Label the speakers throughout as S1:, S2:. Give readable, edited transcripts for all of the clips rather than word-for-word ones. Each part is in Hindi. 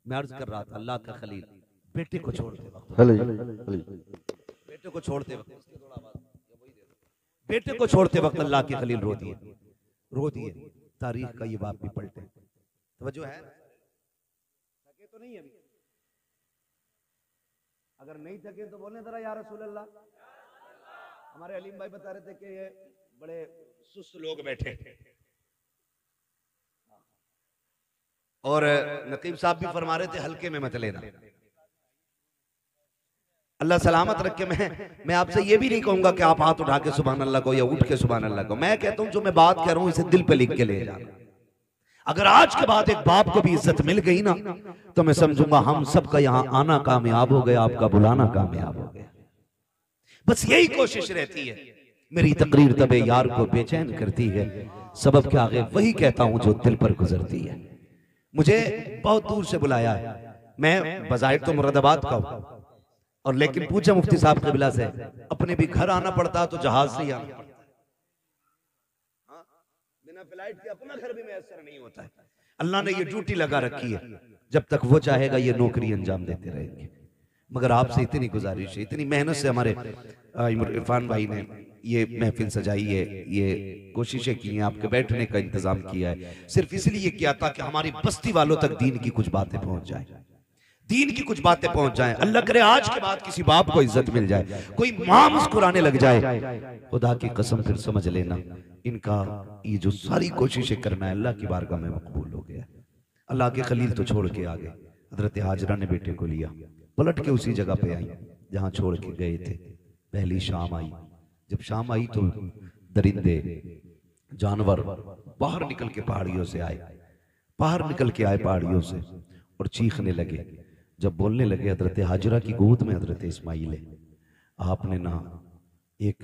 S1: मैं अर्ज कर रहा था अल्लाह का खलील बेटे को छोड़ते वक्त, बेटे को छोड़ते वक्त, बेटे को छोड़ते वक्त अल्लाह के खलील रो दिए, रो दिए। तारीख का ये बाप भी पलटे, तवज्जो है? थके तो नहीं अभी? अगर नहीं थके तो बोले जरा या रसूल अल्लाह। हमारे अलीम भाई बता रहे थे कि ये बड़े सुस्त लोग बैठे, और नकीब साहब भी फरमा रहे थे हल्के में मत लेना। अल्लाह सलामत रखे। मैं आपसे ये भी नहीं कहूंगा कि आप हाथ उठा के सुभान अल्लाह को या उठ के सुभान अल्लाह को। मैं कहता हूं जो मैं बात कह रहा हूं इसे दिल पे लिख के ले जाना। अगर आज के बाद एक बाप को भी इज्जत मिल गई ना तो मैं समझूंगा हम सबका यहां आना कामयाब हो गया, आपका बुलाना कामयाब हो गया। बस यही कोशिश रहती है। मेरी तकरीर तबे यार को बेचैन करती है, सबब के आगे वही कहता हूं जो दिल पर गुजरती है। मुझे बहुत दूर से बुलाया है, मैं बज़ाहिर तो मुरादाबाद का हूं, और लेकिन पूछा मुफ्ती साहब क़िबला से, अपने भी घर आना पड़ता तो जहाज से ही आना पड़ता। बिना फ्लाइट के अपना घर भी मैसर नहीं होता है। अल्लाह ने ये ड्यूटी लगा रखी है, जब तक वो चाहेगा ये नौकरी अंजाम देते रहेंगे। मगर आपसे इतनी गुजारिश है, इतनी मेहनत से हमारे इरफान भाई ने ये महफिल सजाई है, ये कोशिशें की हैं, आपके बैठने का इंतजाम किया है, सिर्फ इसलिए किया था कि हमारी बस्ती वालों तक दीन की कुछ बातें पहुंच जाए, दीन की कुछ बातें पहुंच जाएं। अल्लाह करे आज के बाद किसी बाप को इज्जत मिल जाए, कोई मां मुस्कुराने लग जाए, खुदा की कसम फिर समझ लेना इनका ये जो सारी कोशिशें करना है अल्लाह की बारगाह में मकबूल हो गया। अल्लाह के खलील तो छोड़ के आ गए, हजरत हाजरा ने बेटे को लिया, पलट के उसी जगह पे आई जहां छोड़ के गए थे। पहली शाम आई, जब शाम आई तो दरिंदे जानवर बाहर निकल के पहाड़ियों से आए, बाहर निकल के आए पहाड़ियों से और चीखने लगे। जब बोलने लगे, हजरत हाजरा की गोद में हजरत इस्माइल है, आपने ना एक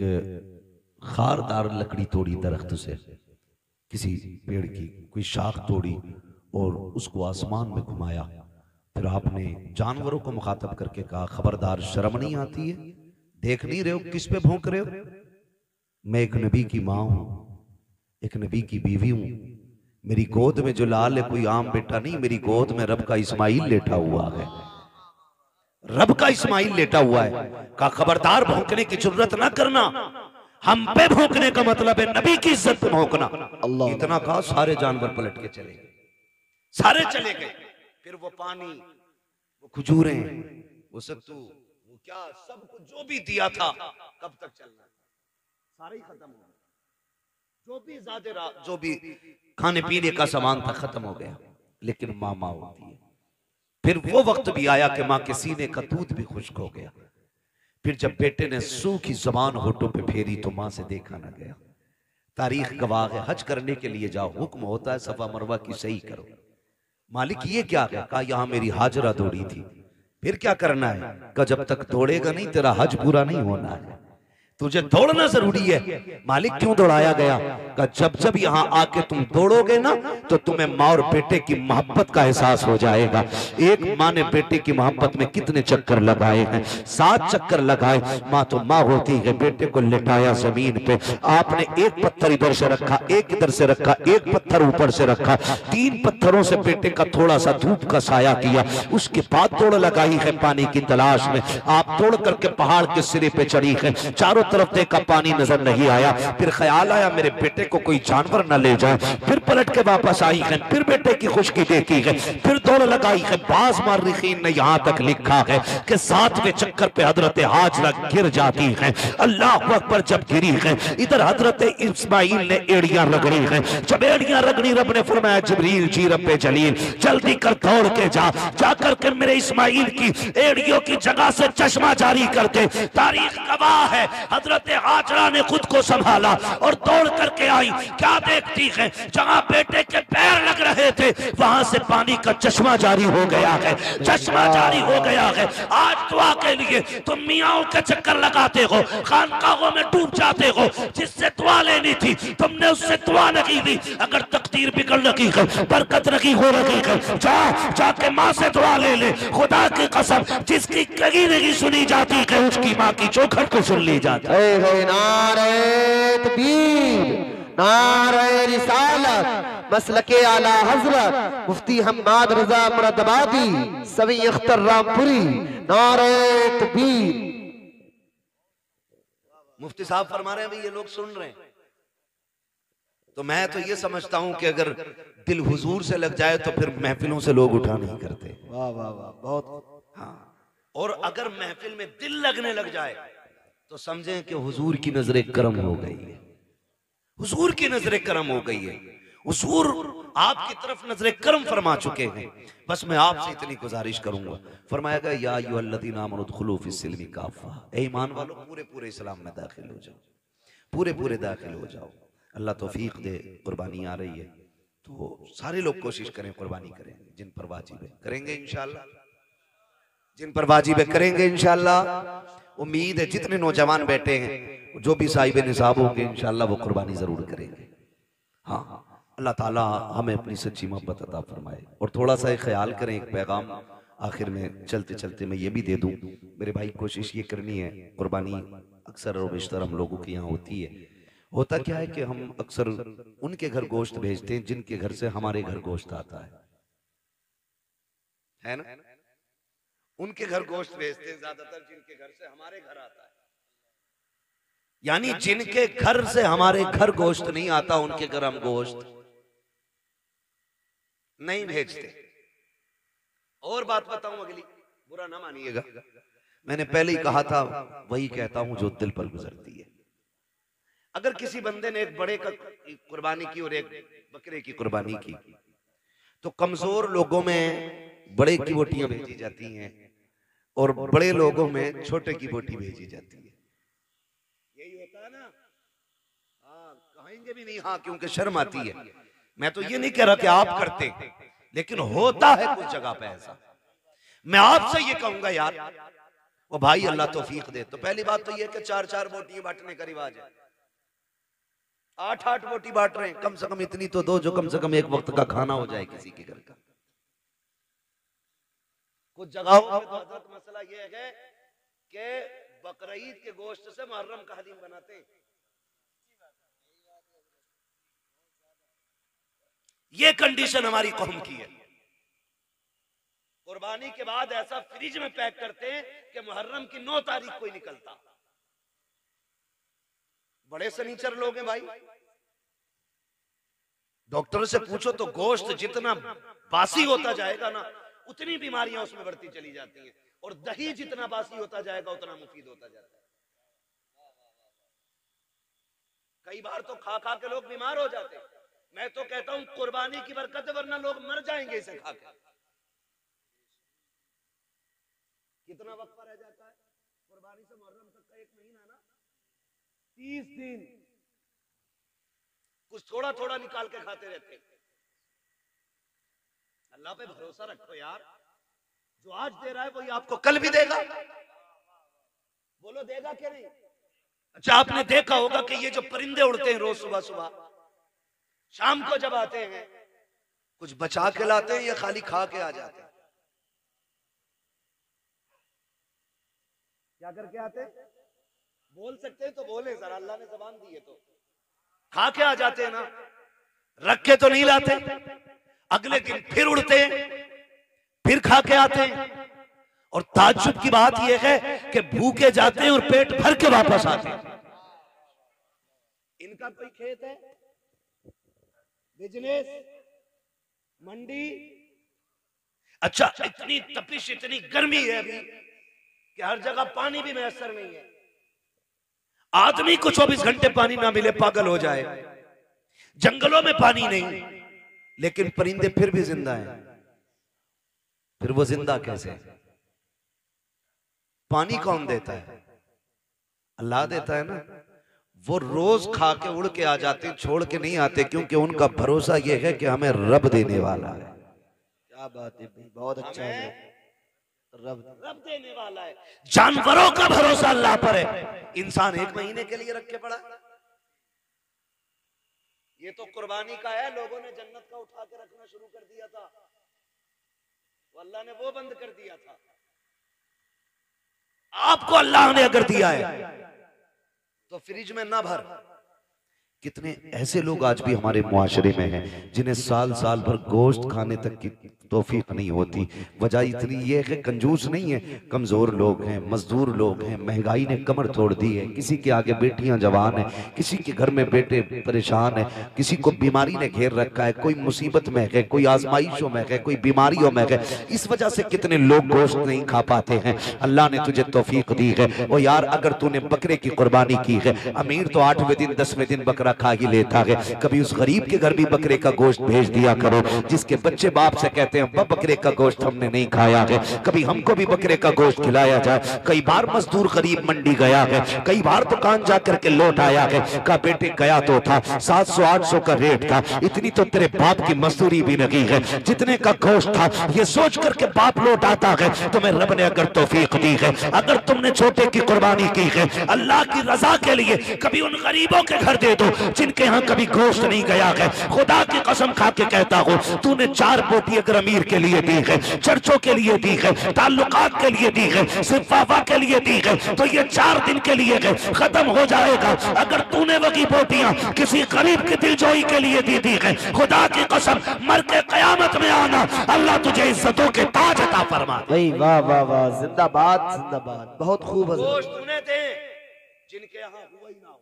S1: खारदार लकड़ी तोड़ी दरख्त से, किसी पेड़ की कोई शाख तोड़ी और उसको आसमान में घुमाया। फिर आपने जानवरों को मुखातब करके कहा, खबरदार शर्म नहीं आती है? देख नहीं रहे हो किस पे भौंक रहे हो? मैं एक नबी की माँ हूं, एक नबी की बीवी हूं। मेरी गोद में जो लाल है कोई आम बेटा नहीं, मेरी गोद में रब का इस्माइल लेटा हुआ है, रब का इस्माइल लेटा हुआ है। कहा खबरदार भौंकने की जरूरत ना करना, हम पे भौंकने का मतलब है नबी की इज्जत पे भौंकना। अल्लाह इतना कहा, सारे जानवर पलट के चले गए, सारे चले गए। फिर वो पानी, वो खजूरें, वो सत्तू, वो क्या सब कुछ जो भी दिया था कब तक चलना, सारे ही खत्म हो गए। जो भी खाने पीने का सामान था खत्म हो गया। लेकिन माँ माँ होती है। फिर वो वक्त भी आया कि माँ के सीने का दूध भी खुश्क हो गया। फिर जब बेटे ने सूखी जबान होठों पे फेरी तो माँ से देखा ना गया। तारीख गवाह है, हज करने के लिए जाओ, हुक्म होता है सफा मरवा की सही करो। मालिक ये क्या है? कहा यहाँ मेरी हाजरा दौड़ी थी। फिर क्या करना है? कहा जब तक दौड़ेगा नहीं तेरा हज पूरा नहीं होना है, तुझे दौड़ना जरूरी है। मालिक क्यों दौड़ाया गया? कहा जब जब यहाँ आके तुम दौड़ोगे ना तो तुम्हें माँ और बेटे की मोहब्बत का एहसास हो जाएगा। एक माँ ने बेटे की मोहब्बत में कितने चक्कर लगाए हैं, 7 चक्कर लगाए। माँ तो माँ होती है। बेटे को लिटाया जमीन पे, आपने एक पत्थर इधर से रखा, एक इधर से रखा, एक पत्थर ऊपर से रखा, 3 पत्थरों से बेटे का थोड़ा सा धूप का साया किया। उसके बाद दौड़ लगाई है पानी की तलाश में। आप दौड़ करके पहाड़ के सिरे पे चढ़ी है, चारों तरफ देखा पानी नजर नहीं आया। फिर ख्याल आया मेरे बेटे को कोई जानवर न ले जाए। फिर पलट के वापस आई है, फिर बेटे की खुशकी देखी है, फिर दौड़ लगाई है। बाज मर्रिखीन ने यहां तक लिखा है कि 7वें चक्कर पे हजरत हाजरा गिर जाती है। अल्लाह अकबर जब गिरी है, इधर हजरत इस्माइल ने एड़ियां रगड़ी है। जब एड़ियां रगड़ी, रब ने फरमाया जिब्रील जी रब्बे जलील जल्दी कर दौड़ के जा करके मेरे इस्माइल की एड़ियों की जगह से चश्मा जारी कर दे। तारीख गवाह है, हजरत हाजरा ने खुद को संभाला और दौड़ करके आई। क्या देखती है? जहां बेटे के पैर लग रहे थे वहां से पानी का चश्मा जारी हो गया है, चश्मा जारी हो गया है। आज दुआ के लिए तुम मियाओं के चक्कर लगाते हो, खानकाहों में डूब जाते हो। जिससे दुआ लेनी थी तुमने उससे दुआ नहीं ली। अगर तकदीर बिगड़ लगी है, बरकत नहीं हो रही है, जाके माँ से दुआ ले ले। खुदा की कसम जिसकी कहीं नहीं सुनी जाती है उसकी माँ की चौखट को सुन ली जाती है।
S2: नारे तकबीर, नारे रिसालत मसलके आला हजरत मुफ्ती हम्माद रजा मुरादाबादी सवी अख्तर रामपुरी नारे तकबीर।
S1: मुफ्ती साहब फरमा रहे हैं भाई ये लोग सुन रहे हैं, तो मैं तो ये समझता हूं कि अगर दिल हुजूर से लग जाए तो फिर महफिलों से लोग उठा नहीं करते।
S2: वाह वाह वाह, बहुत।
S1: हाँ, और अगर महफिल में दिल लगने लग जाए तो समझें कि हुजूर की नजर करम हो गई है, हुजूर की नजर करम हो गई है, हुजूर आपकी तरफ नजर करम फरमा चुके हैं। बस मैं आपसे इतनी गुजारिश करूंगा, फरमाया गया या अय्युहल्लज़ीना आमनू उदखुलू फिस्सिल्मी काफ़ा, ए ईमान वालों पूरे पूरे इस्लाम में दाखिल हो जाओ, पूरे पूरे दाखिल हो जाओ। अल्लाह तौफीक दे, कुर्बानी आ रही है तो सारे लोग कोशिश करें, कुर्बानी करें, जिन पर वाजिब है करेंगे इंशाअल्लाह, जिन पर वाजिब है करेंगे इंशाअल्लाह। उम्मीद है जितने नौजवान बैठे हैं जो भी साहिब निसाब होंगे इंशाअल्लाह वो कुर्बानी जरूर करेंगे। हाँ, अल्लाह ताला हमें अपनी सच्ची मोहब्बत अता फरमाए। और थोड़ा सा ख्याल करें, एक पैगाम आखिर में चलते चलते मैं ये भी दे दूं, मेरे भाई कोशिश ये करनी है, कुर्बानी अक्सर और बेशतर हम लोगों के यहाँ होती है। होता क्या है कि हम अक्सर उनके घर गोश्त भेजते हैं जिनके घर से हमारे घर गोश्त आता है ना? उनके घर गोश्त भेजते हैं ज्यादातर जिनके घर से हमारे घर आता है, यानी जिनके घर से हमारे घर गोश्त नहीं आता उनके घर हम गोश्त नहीं भेजते। और बात बताऊं अगली, बुरा ना मानिएगा, मैंने पहले ही कहा था, वही कहता हूं जो दिल पर गुजरती है। अगर किसी बंदे ने एक बड़े का कुर्बानी की और एक बकरे की कुर्बानी की तो कमजोर लोगों में बड़े की बोटियां भेजी जाती हैं और बड़े लोगों में छोटे की बोटी भेजी जाती है। यही होता है ना? हाँ, कहेंगे भी नहीं हाँ, क्योंकि शर्म आती है। मैं तो ये नहीं कह रहा कि आप करते, लेकिन होता है कुछ जगह पे ऐसा। मैं आपसे ये कहूंगा यार, वो भाई अल्लाह तौफीक दे, तो पहली बात तो ये कि 4-4 बोटियां बांटने का रिवाज है, 8-8 बोटी बांट रहे हैं, कम से कम इतनी तो दो जो कम से कम एक वक्त का खाना हो जाए किसी के घर का। कुछ जगहों पे तो हजरत मसला ये है कि बकरीद के गोश्त से मुहर्रम का हलीम बनाते हैं। ये कंडीशन हमारी कौम की है। कुर्बानी के बाद ऐसा फ्रिज में पैक करते हैं कि मुहर्रम की 9 तारीख को ही निकलता। बड़े सनीचर लोग हैं भाई, डॉक्टर से पूछो तो गोश्त जितना बासी होता जाएगा ना उतनी बीमारियां उसमें बढ़ती चली जाती हैं, और दही जितना बासी होता जाएगा उतना मुफीद होता जाता है। कई बार तो खा खा के लोग बीमार हो जाते हैं। मैं तो कहता हूं कुर्बानी की बरकत है, वरना लोग मर जाएंगे इसे खा के। कितना वक्त रह जाता है कुर्बानी से मुहर्रम तक का? 1 महीना ना, 30 दिन कुछ थोड़ा थोड़ा निकाल के खाते रहते। अल्लाह पे भरोसा रखो यार, जो आज दे रहा है वही आपको कल भी देगा। बोलो देगा क्या नहीं? अच्छा, आपने देखा होगा कि ये जो परिंदे उड़ते हैं रोज सुबह सुबह, शाम को जब आते हैं कुछ बचा के लाते हैं या खाली खा के आ जाते हैं? क्या करके आते? बोल सकते हैं तो बोले जरा, अल्लाह ने जबान दी है तो। खा के आ जाते हैं ना, रख के तो नहीं लाते। अगले दिन फिर उड़ते हैं, फिर खा के आते हैं। और ताज्जुब की बात यह है कि भूखे जाते हैं और पेट भर के वापस आते हैं। इनका कोई खेत है, बिजनेस, मंडी? अच्छा, इतनी तपिश, इतनी गर्मी है अभी कि हर जगह पानी भी मैसर नहीं है। आदमी को 24 घंटे पानी ना मिले पागल हो जाए। जंगलों में पानी नहीं, लेकिन परिंदे फिर भी जिंदा हैं। फिर वो जिंदा कैसे? पानी कौन देता है? अल्लाह देता है ना। वो रोज खा के उड़ के आ जाते हैं, छोड़ के नहीं आते, क्योंकि उनका भरोसा ये है कि हमें रब देने वाला है।
S2: क्या बात है, बहुत अच्छा है।
S1: रब देने वाला है। जानवरों का भरोसा अल्लाह पर है, इंसान 1 महीने के लिए रख के पड़ा। ये तो कुर्बानी का है, लोगों ने जन्नत का उठा के रखना शुरू कर दिया था, अल्लाह ने वो बंद कर दिया था। आपको अल्लाह ने अगर दिया है तो फ्रिज में ना भर, कितने ऐसे लोग आज भी हमारे मुआशरे में हैं जिन्हें साल साल भर गोश्त खाने तक की तौफीक नहीं होती। वजह इतनी ये है कि कंजूस नहीं है, कमज़ोर लोग हैं, मजदूर लोग हैं, महंगाई ने कमर तोड़ दी है। किसी के आगे बेटियां जवान हैं, किसी के घर में बेटे परेशान है, किसी को बीमारी ने घेर रखा है, कोई मुसीबत में है, कोई आजमाइशों में है, कोई बीमारियों में है। इस वजह से कितने लोग गोश्त नहीं खा पाते हैं। अल्लाह ने तुझे तौफीक दी है। ओ यार, अगर तूने बकरे की कुर्बानी की है, अमीर तो 8वें दिन 10वें दिन बकरा खा ही लेता है, कभी उस गरीब के घर भी बकरे का गोश्त भेज दिया करो। जिसके बच्चे बाप से कहते हैं बकरे का गोश्त हमने नहीं खाया है, कभी हमको भी बकरे का गोश्त खिलाया जाए। कई बार मजदूर गरीब मंडी गया है, कई बार दुकान जाकर के लौट आया है, का बेटे गया तो था 700-800 का रेट था, इतनी तो तेरे बाप की मजदूरी भी नहीं है, जितने का गोश्त था ये सोच करके बाप लौट आता है। तुम्हें रब ने अगर तौफीक दी है, अगर तुमने छोटे की कुर्बानी की है अल्लाह की रजा के लिए, कभी उन गरीबों के घर दे दो जिनके यहाँ कभी गोश्त नहीं गया है। खुदा की कसम खा के कहता हूँ, तूने 4 बोटी अगर अमीर के लिए दी है, चर्चों के लिए दी है, ताल्लुकात के लिए दी है, सिर्फ वावा के लिए दी है, तो ये 4 दिन के लिए है, खत्म हो जाएगा। अगर तूने वही बोटियां किसी गरीब की दिलजोई के लिए दी है, खुदा की कसम मर के कयामत में आना, अल्लाह तुझे इज्जतों के ताज अता फरमा।
S2: भाई वाह वाह वाह, जिंदाबाद जिंदाबाद, बहुत खूब।
S1: गोश्त उन्हें दे जिनके यहाँ हुआ ही ना हो।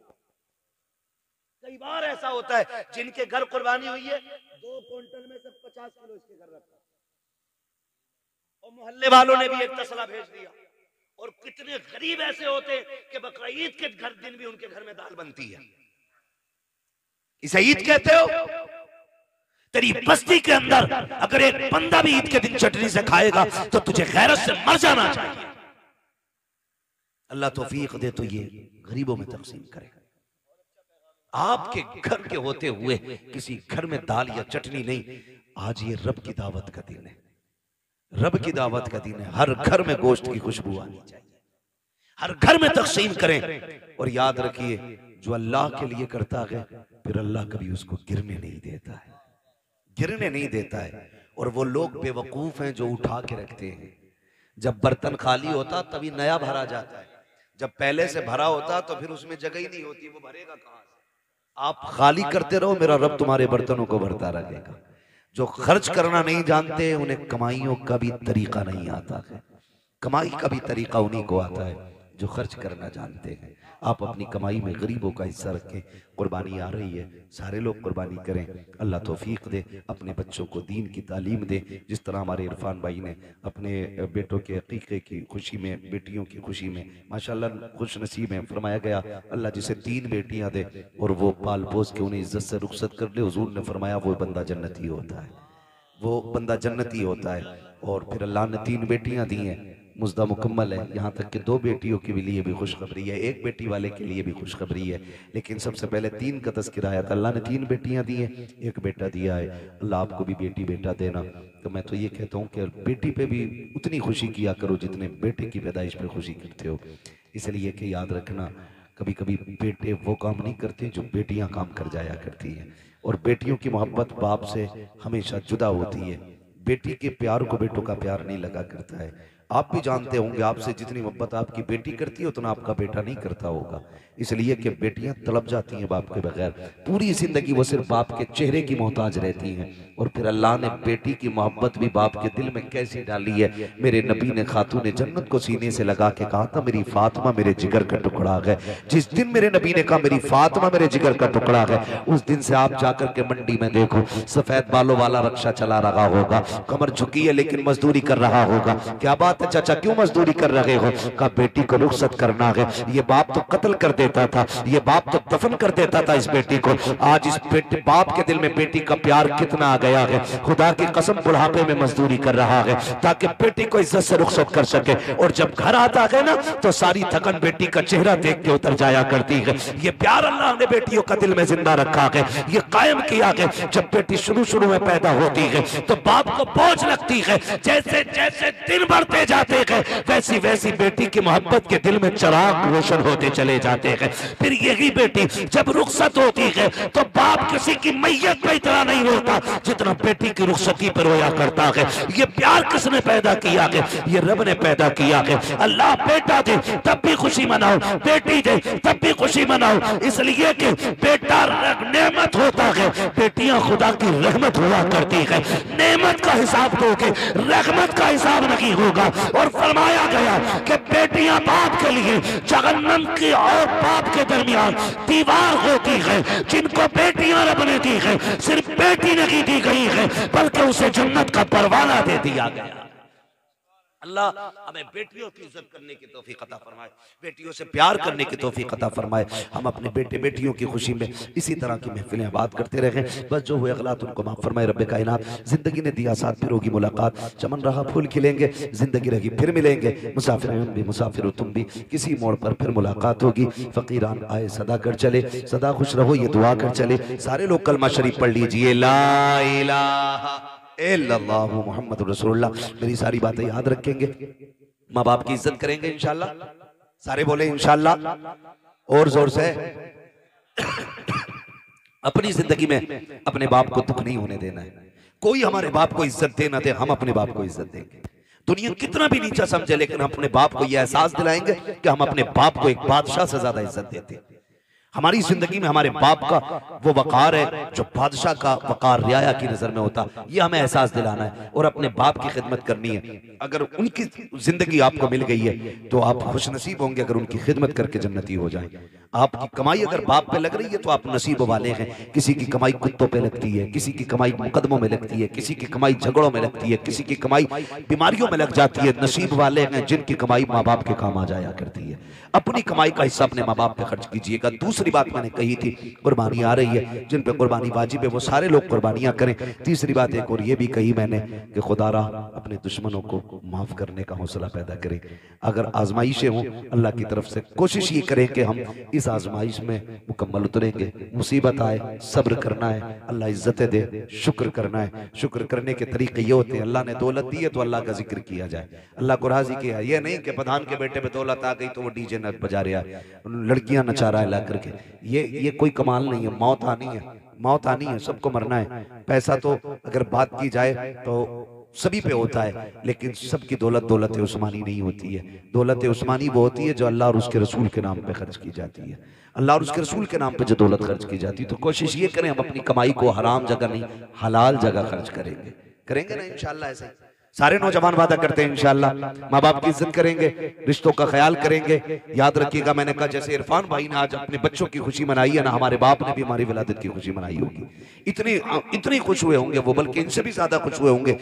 S1: कई बार ऐसा होता है जिनके घर कुर्बानी हुई है, 2 क्विंटल में से 50 किलो इसके घर रखा, और मोहल्ले वालों ने भी एक तसला भेज दिया। और कितने गरीब ऐसे होते हैं कि बकरा ईद के घर दिन भी उनके घर में दाल बनती है। इसे ईद कहते हो? तेरी बस्ती के अंदर अगर एक बंदा भी ईद के दिन चटनी से खाएगा तो तुझे गैरत से मर जाना चाहिए। अल्लाह तौफीक दे तो ये गरीबों में तकसीम करेगा। आपके घर के होते हुए किसी घर में दाल या चटनी नहीं। आज ये रब की दावत का दिन है, रब की दावत का दिन है। हर घर में गोश्त की खुशबू आनी चाहिए, हर घर में तकसीम करें। और याद रखिए, जो अल्लाह के लिए करता है फिर अल्लाह कभी उसको गिरने नहीं देता है, गिरने नहीं देता है। और वो लोग बेवकूफ हैं जो उठा के रखते हैं। जब बर्तन खाली होता तभी नया भरा जाता है, जब पहले से भरा होता तो फिर उसमें जगह ही नहीं होती, वो भरेगा कहां से? आप खाली करते रहो, मेरा रब तुम्हारे बर्तनों को भरता रहेगा। जो खर्च करना नहीं जानते उन्हें कमाइयों का भी तरीका नहीं आता है। कमाई का भी तरीका उन्हीं को आता है जो खर्च करना जानते हैं। आप अपनी कमाई में गरीबों का हिस्सा रखें। कुर्बानी आ रही है, सारे लोग कुर्बानी करें। अल्लाह तौफीक दे, अपने बच्चों को दीन की तालीम दे। जिस तरह हमारे इरफान भाई ने अपने बेटों के अकीक़े की खुशी में, बेटियों की खुशी में माशाअल्लाह खुश नसीब है। फरमाया गया अल्लाह जिसे 3 बेटियां दे और वो पाल पोस के उन्हें इज्जत से रुखसत कर ले, हुजूर ने फरमाया वो बंदा जन्नती होता है, वो बंदा जन्नती होता है। और फिर अल्लाह ने 3 बेटियां दी हैं, मुज्दा मुकम्मल है। यहाँ तक कि 2 बेटियों के लिए भी खुशखबरी है, 1 बेटी वाले के लिए भी खुशखबरी है। लेकिन सबसे पहले 3 का तज़किरा आया था। अल्लाह ने 3 बेटियां दी हैं, 1 बेटा दिया है। अल्लाह आपको भी बेटी बेटा देना। तो मैं तो ये कहता हूँ कि बेटी पे भी उतनी खुशी किया करो जितने बेटे की पैदाइश पे खुशी करते हो। इसलिए कि याद रखना, कभी कभी बेटे वो काम नहीं करते जो बेटियां काम कर जाया करती हैं। और बेटियों की मोहब्बत बाप से हमेशा जुदा होती है। बेटी के प्यार को बेटों का प्यार नहीं लगा करता है। आप भी जानते होंगे, आपसे जितनी मोहब्बत आपकी बेटी करती है उतना आपका बेटा नहीं करता होगा। इसलिए कि बेटियां तड़प जाती हैं बाप के बगैर, पूरी जिंदगी वो सिर्फ बाप के चेहरे की मोहताज रहती हैं। और फिर अल्लाह ने बेटी की मोहब्बत भी बाप के दिल में कैसी डाली है। मेरे नबी ने खातून जन्नत को सीने से लगा के कहा था, मेरी फातिमा मेरे जिगर का टुकड़ा है। जिस दिन मेरे नबी ने कहा मेरी फातिमा मेरे जिगर का टुकड़ा है, उस दिन से आप जाकर के मंडी में देखो, सफेद बालों वाला रक्षा चला रहा होगा, कमर झुकी है लेकिन मजदूरी कर रहा होगा। क्या बात है चाचा, क्यों मजदूरी कर रहे हो? कहा बेटी को रुखसत करना है। ये बाप तो कत्ल कर देता था, ये बाप तो दफन कर देता था इस बेटी को। आज इस बेटे बाप के दिल में बेटी का प्यार कितना आ गया है। खुदा की कसम बुढ़ापे में मजदूरी कर रहा है ताकि बेटी को इज्जत से रुखसत कर सके। और जब घर आता है ना तो सारी थकन बेटी का चेहरा देख के उतर जाया करती है। ये प्यार अल्लाह ने बेटियों का दिल में जिंदा रखा है, ये कायम किया है। जब बेटी शुरू शुरू में पैदा होती है तो बाप को बोझ लगती है, जैसे जैसे दिन बढ़ते जाते हैं वैसी वैसी बेटी की मोहब्बत के दिल में चिराग रोशन होते चले जाते हैं। फिर यही बेटी जब रुखसत होती है तो बाप किसी की मैयत पे इतना नहीं रोता जितना बेटी की रुखसती पर रोया करता है। ये प्यार किसने पैदा किया है? ये रब ने पैदा किया है। अल्लाह बेटा दे तब भी खुशी मनाओ, बेटी दे तब भी खुशी मनाओ, इसलिए कि बेटा नेमत होता है, बेटियां खुदा की रहमत हुआ करती है। नेमत का हिसाब दोगे, रहमत का हिसाब नहीं होगा। और फरमाया गया कि बेटियां बाप के लिए जहन्नम की और बाप के दरमियान दीवार होती है। जिनको बेटियां रब ने दी है, सिर्फ बेटी नहीं दी गई है बल्कि उसे जन्नत का परवाना दे दिया गया। अल्लाह हमें बेटियों की इज्जत करने की तौफीक अता फरमाए, बेटियों से प्यार करने की तौफीक अता फरमाए। हम अपने बेटे बेटियों की खुशी में इसी तरह की महफिलें आबाद करते रहे। बस जो हुए अगलात उनको माफ फरमाए रब्बे कायनात। जिंदगी ने दिया साथ, फिर होगी मुलाकात, चमन रहा फूल खिलेंगे, जिंदगी रही फिर मिलेंगे। मुसाफिर हम भी, मुसाफिर हो तुम भी, किसी मोड़ पर फिर मुलाकात होगी। फकीरान आए सदा कर चले, सदा खुश रहो ये दुआ कर चले। सारे लोग कलमा शरीफ पढ़ लीजिए, ला इलाहा इल्लल्लाहु मुहम्मद रसूलुल्लाह। मेरी सारी बातें याद रखेंगे, माँ बाप की इज्जत करेंगे इंशाल्लाह। सारे बोले इंशाल्लाह और जोर से। अपनी जिंदगी में अपने बाप को दुख नहीं होने देना है। कोई हमारे बाप को इज्जत दे ना दे, हम अपने बाप को इज्जत देंगे। दुनिया कितना भी नीचा समझे, लेकिन हम अपने बाप को यह एहसास दिलाएंगे कि हम अपने बाप को एक बादशाह से ज्यादा इज्जत देते हैं। हमारी जिंदगी में हमारे बाप का वो वकार है जो बादशाह का वकार रियाया की नजर में होता, ये हमें एहसास दिलाना है और अपने बाप की खिदमत करनी है। अगर उनकी जिंदगी आपको मिल गई है तो आप खुशनसीब होंगे अगर उनकी खिदमत करके जन्नती हो जाएं। आपकी कमाई अगर बाप पे लग रही है तो आप नसीब वाले हैं। किसी की कमाई कुत्तों पे लगती है, किसी की कमाई मुकदमों में लगती है, किसी की कमाई झगड़ों में लगती है, किसी की कमाई बीमारियों में लग जाती है। नसीब वाले हैं जिनकी कमाई माँ बाप के काम आ जाया करती है। अपनी कमाई का हिस्सा अपने माँ बाप पे खर्च कीजिएगा। दूसरी बात मैंने कही थी, कुर्बानी आ रही है, जिन पे कुर्बानी वाजिब है वो सारे लोग कुर्बानियां करें। तीसरी बात एक और ये भी कही मैंने कि खुदारा अपने दुश्मनों को माफ करने का हौसला पैदा करें। अगर आजमाइशें हों अल्लाह की तरफ से, कोशिश ये करें कि हम इस आजमाइश में मुकम्मल उतरेंगे। मुसीबत आए सब्र करना है, अल्लाह इज्जतें दे शुक्र करना है। शुक्र करने के तरीके ये होते हैं, अल्लाह ने दौलत दी है तो अल्लाह का जिक्र किया जाए, अल्लाह को राजी किया। ये नहीं कि प्रधान के बेटे पे दौलत आ गई तो वो डीजे न बजा रहा है, लड़कियां नचा रहा है ला करके। ये कोई कमाल नहीं है। मौत आनी है, मौत आनी है, सबको मरना है। पैसा तो अगर बात की जाए तो सभी पे होता है, लेकिन सबकी दौलत दौलत उस्मानी नहीं होती है। दौलत उस्मानी वो होती है जो अल्लाह और उसके रसूल के नाम पे खर्च की जाती है। अल्लाह और उसके रसूल के नाम पे जो दौलत खर्च की जाती है, तो कोशिश ये करें हम अपनी कमाई को हराम जगह नहीं हलाल जगह खर्च करेंगे। करेंगे ना इंशाल्लाह ऐसे। सारे नौजवान वादा करते हैं इंशाल्लाह माँ बाप की इज्जत करेंगे, रिश्तों का ख्याल करेंगे। याद रखिएगा मैंने कहा जैसे इरफान भाई ने आज अपने बच्चों की खुशी मनाई है ना, हमारे बाप ने भी हमारी विलादत की खुशी मनाई होगी। इतनी खुश हुए होंगे वो, बल्कि इनसे भी ज्यादा खुश हुए होंगे।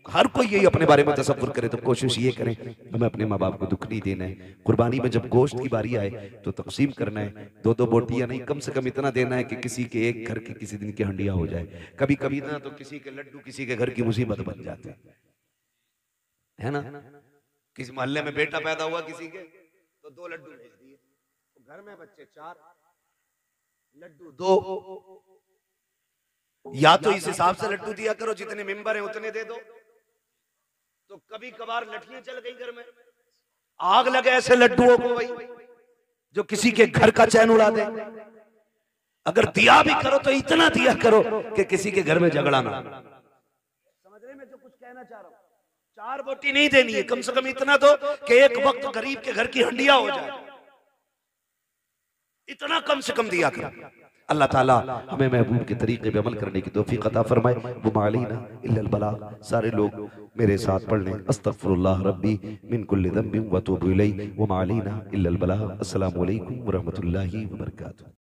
S1: हर कोई यही अपने बारे में तसव्वुर करे तो कोशिश ये करें हमें अपने माँ बाप को दुख नहीं देना है। कुर्बानी में जब गोश्त की बारी आए तो तकसीम करना है, दो दो बोटियां नहीं, कम से कम इतना देना है कि किसी के एक घर की किसी दिन की हंडिया हो जाए। कभी कभी ना तो किसी के लड्डू किसी के घर की मुसीबत बन जाते है ना। किसी मोहल्ले में बेटा पैदा हुआ किसी के तो 2 लड्डू भेज दिए, तो घर में बच्चे 4, लड्डू 2। या तो इस हिसाब से लड्डू दिया करो जितने मेंबर हैं उतने दे दो। तो कभी कभार लठियां चल गई घर में, आग लगे ऐसे लड्डुओं को भाई जो किसी के घर का चैन उड़ा दे। अगर दिया भी करो तो इतना दिया करो कि किसी के घर में झगड़ा ना। समझ रहे मैं जो कुछ कहना चाह रहा हूं? 4 बोटी नहीं देनी है, कम से कम इतना दो कि एक वक्त गरीब के घर की हंडिया हो जाए। इतना कम से कम दिया करो। अल्लाह ताला हमें महबूब के तरीके पे अमल करने की तौफीक अता फरमाए। वो मालीना इल्लल बलाग। सारे लोग मेरे साथ पढ़ लें, अस्तगफिरुल्लाह रब्बी मिन कुल्लि ज़ंबिन व अतूबु इलैहि। वो मालीना इल्लल बलाग। अस्सलामु अलैकुम व रहमतुल्लाहि व बरकातुहू।